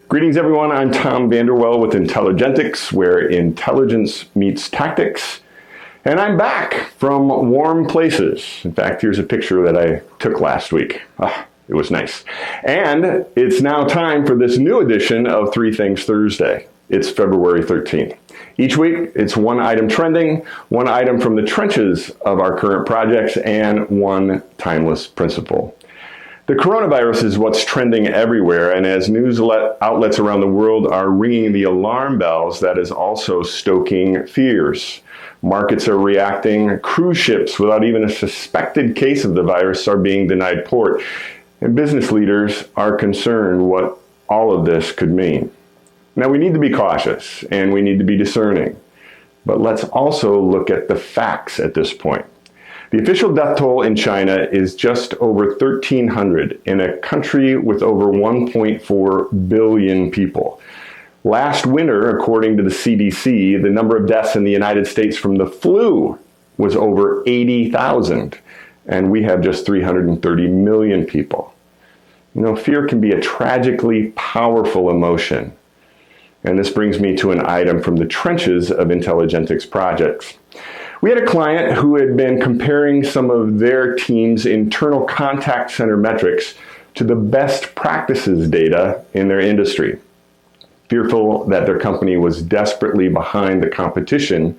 Greetings everyone, I'm Tom Vanderwell with Intelligentics, where intelligence meets tactics. And I'm back from warm places. In fact, here's a picture that I took last week. It was nice. And it's now time for this new edition of Three Things Thursday. It's February 13th. Each week, it's one item trending, one item from the trenches of our current projects, and one timeless principle. The coronavirus is what's trending everywhere, and as news outlets around the world are ringing the alarm bells, that is also stoking fears. Markets are reacting. Cruise ships without even a suspected case of the virus are being denied port, and business leaders are concerned what all of this could mean. Now, we need to be cautious, and we need to be discerning, but let's also look at the facts at this point. The official death toll in China is just over 1,300 in a country with over 1.4 billion people. Last winter, according to the CDC, the number of deaths in the United States from the flu was over 80,000, and we have just 330 million people. You know, fear can be a tragically powerful emotion. And this brings me to an item from the trenches of Intelligentics projects. We had a client who had been comparing some of their team's internal contact center metrics to the best practices data in their industry. Fearful that their company was desperately behind the competition,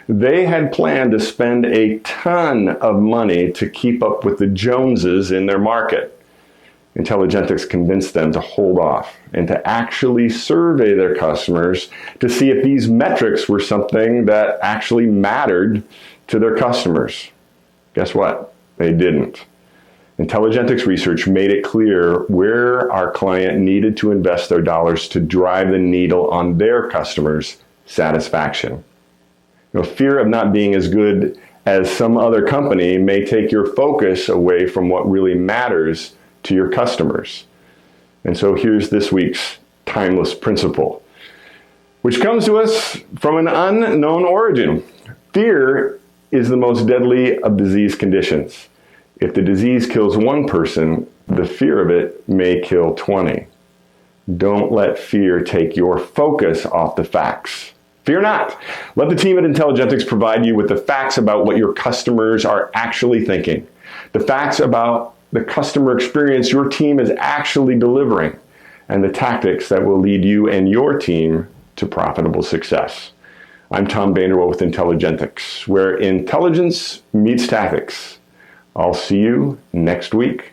they had planned to spend a ton of money to keep up with the Joneses in their market. Intelligentics convinced them to hold off and to actually survey their customers to see if these metrics were something that actually mattered to their customers. Guess what? They didn't. Intelligentics research made it clear where our client needed to invest their dollars to drive the needle on their customers' satisfaction. You know, fear of not being as good as some other company may take your focus away from what really matters to your customers. And so here's this week's timeless principle, which comes to us from an unknown origin. Fear is the most deadly of disease conditions. If the disease kills one person, the fear of it may kill 20. Don't let fear take your focus off the facts. Fear not. Let the team at Intelligentics provide you with the facts about what your customers are actually thinking, the facts about the customer experience your team is actually delivering, and the tactics that will lead you and your team to profitable success. I'm Tom Vanderwell with Intelligentics, where intelligence meets tactics. I'll see you next week.